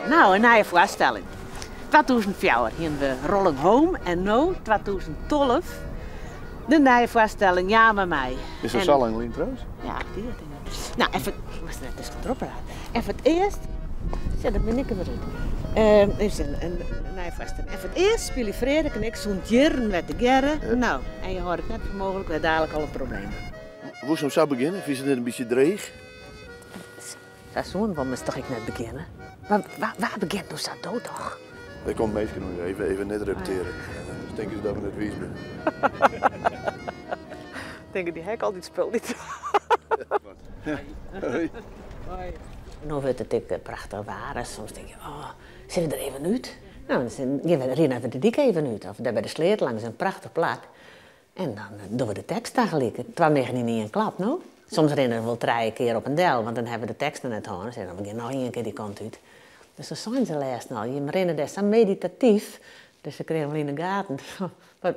Nou, een nieuwe voorstelling. 2004 hadden we Rolling Home en nu 2012 de nieuwe voorstelling Ja met mij. Is er al lang trouwens? Ja, die denk ik. Nou, even, was net eens erop raad. Even het eerst, ja, dat ben ik er weer in. Is een nieuwe voorstelling. Even het eerst spelen Frederik en ik zo'n jaren met de gerren. Ja. Nou, en je hoort het net mogelijk, we dadelijk al een probleem. Hoe zou beginnen? Vind je het een beetje dreig? Zo'n van moest toch ik net beginnen. Maar waar begint nou zo toch? Ik kom meestal nog even net repeteren. Dus denken ze dat we net wies zijn. Denken die hek altijd spul niet. Hoi. Nou wordt het ook prachtig waar. Soms denk je, oh, zijn we er even uit? Nou, dan rennen even de dik even uit. Of daar bij de sleet langs een prachtig plaat. En dan doen we de tekst tegelijk. Het was niet in een klap, no? Soms rennen we wel 3 keer op een del, want dan hebben we de teksten net horen. Dan beginnen we nog 1 keer die kant uit. Dus dat zijn ze laatst al. Je rennen daar zo meditatief. Dus ze kregen wel in de gaten.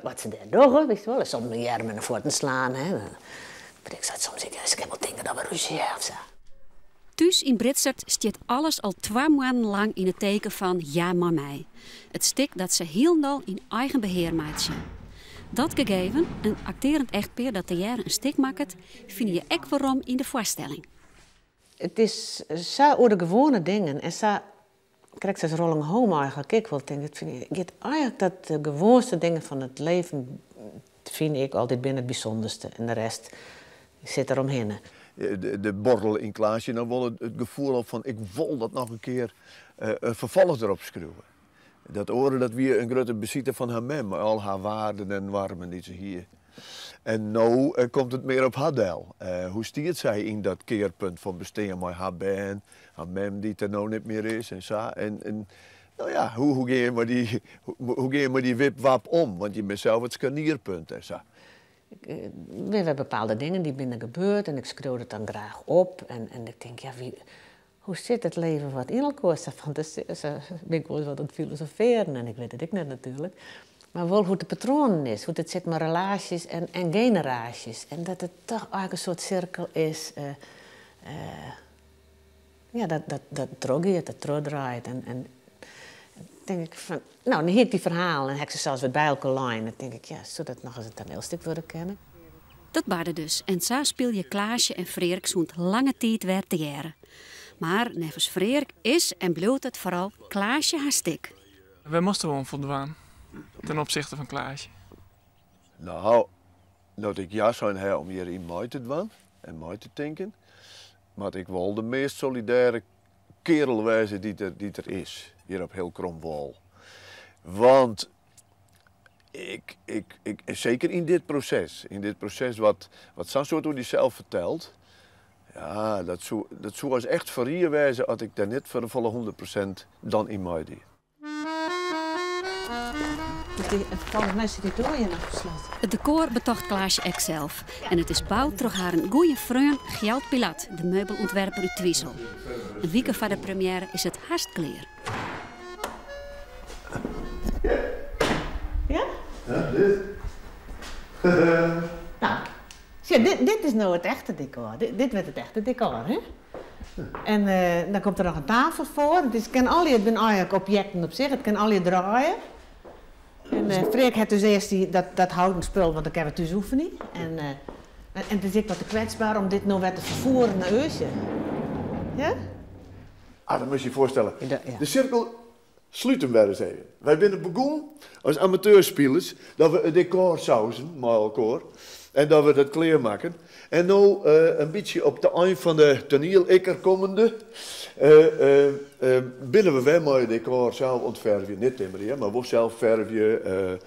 Wat ze daar doen, wist je wel. Soms een jaar met een voeten slaan. Hè. Ik zou soms helemaal denken dat we ruzie hebben of zo. Thuis in Britsert stiet alles al 2 maanden lang in het teken van Ja maar mij. Het stuk dat ze heel in eigen beheer maatje. Dat gegeven, een acterend echtpaar dat de jaren een stuk maakt, vind je ook waarom in de voorstelling. Het is zo over de gewone dingen en zo krijg je als Rolling Home eigenlijk. Ik wil denken, eigenlijk dat de gewoonste dingen van het leven vind ik altijd binnen het bijzonderste en de rest zit eromheen. De borrel in Klaasje, dan wel het gevoel van ik wil dat nog een keer vervolg erop schreeuwen. Dat oren dat weer een grote bezieter van haar mem, al haar waarden en warmen die ze hier. En nu komt het meer op haar deel. Hoe stiert zij in dat keerpunt van bestaan met haar band, haar mem die er nou niet meer is en zo. En nou ja, hoe ga je met die wip-wap om? Want je bent zelf het scharnierpunt en zo. We hebben bepaalde dingen die binnen gebeurd en ik schreeuw het dan graag op. En ik denk, ja, hoe zit het leven wat in elkaar staat? Want ben ik wel wat aan het filosoferen en ik weet het ook net natuurlijk. Maar wel hoe de patronen is, hoe het zit met relaties en generaties. En dat het toch eigenlijk een soort cirkel is. Ja, dat teruggeeft, dat terugdraait. En denk ik van, nou, dan heb ik die verhalen en heb ik ze zelfs weer bij elkaar lijnen. Dan denk ik, ja, zou dat nog eens een toneelstuk worden kennen? Dat baarde dus. En zo speel je Klaasje en Frederik zo'n lange tijd weer te jaren. Maar nevens Frederik is en blijft het vooral Klaasje haar stik. Wij moesten gewoon voldwaan ten opzichte van Klaasje. Nou, dat ik ja zou hebben om hier in mij te doen en mij te denken. Maar ik wil de meest solidaire kerel wezen die er is, hier op heel Kromwal. Want ik, zeker in dit proces wat Sansoort door die zelf vertelt, ja, dat zou als echt voor hier wezen als ik daar niet voor de volle 100% dan in mij deed. Volgens mij zit die door je nog gesloten. Het decor betocht Klaasje ook zelf. En het is bouwd door haar een goeie vriend Gjalt Pilat, de meubelontwerper uit Twiesel. Een week voor de première is het haastklaar. Ja? Ja, dit. Nou, zie, dit is nou het echte decor. Dit werd het echte decor, hè? En dan komt er nog een tafel voor. Het zijn eigenlijk objecten op zich, het kan al je draaien. En Freek had dus eerst dat houten spul, want ik heb het dus oefenen. En het is ook wat te kwetsbaar om dit nou weer te vervoeren naar Eusje. Ja? Ah, dat moet je je voorstellen. Ja. De cirkel sluit hem weer eens even. Wij zijn begonnen als amateurspelers dat we het decor sausen, maar elkaar. En dat we dat kleermaken. En nu een beetje op de eind van de toneel komende, binnen we weer mooi decor zelf ontverven. Niet timmereren, maar we zelf verven,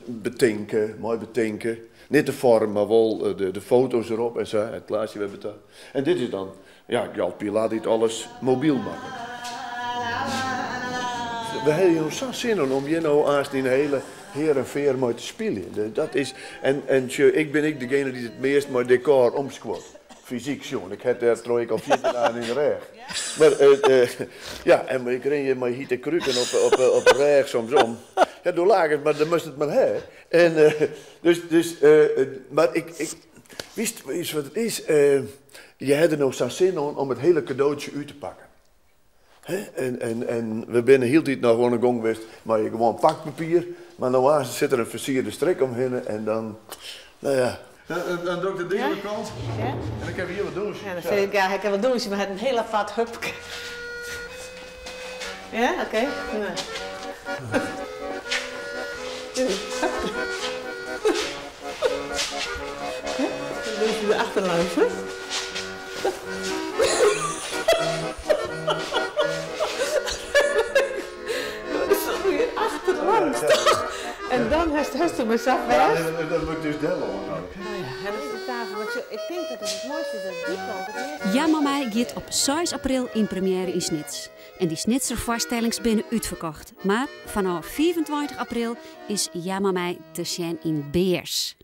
betinken, mooi betinken. Niet de vorm, maar wel de foto's erop en zo, het plaatje we betalen. En dit is dan, ja, Gjalt Pilat die het alles mobiel maken. We hebben nog zo zin in om je nou aanst in een hele heer en veer mooi te spelen. Dat is, en ik ben degene die het meest met decor omsquat. Fysiek, jongen. Ik heb daar trooi ik al 4 dagen in de reg. Maar ja, en ik ren je maar hier te krukken op de reg soms om. Ja, door lagers, maar dan moest het maar hè. En maar ik wist wat het is. Je had er nog zo'n zin om het hele cadeautje uit te pakken. Hè? En we zijn heel tijd nog gewoon een gang geweest, maar je gewoon pakpapier. Maar dan zit er een versierde strik omheen en dan, nou ja. Dan doe ik de ding aan de kant. Ja? En ik heb hier wat douche. Ja, dan vind ik, ja, ik heb wat douche, maar het een heel apart hupje. Ja, oké. Ja. Dan doe je de achterlangs, hè? Dat is zo weer achterlangs, toch? En dan heeft ze me zelf weg. Ja, dat moet ik dus delen. En dat is de tafel. Want ik denk dat het mooiste is dat die kant het meest... Ja, maar mij gaat op 6 april in première in Snits. En die Snitser voorstellings binnen uitverkocht. Maar vanaf 25 april is Ja, maar mij te zien in Beers.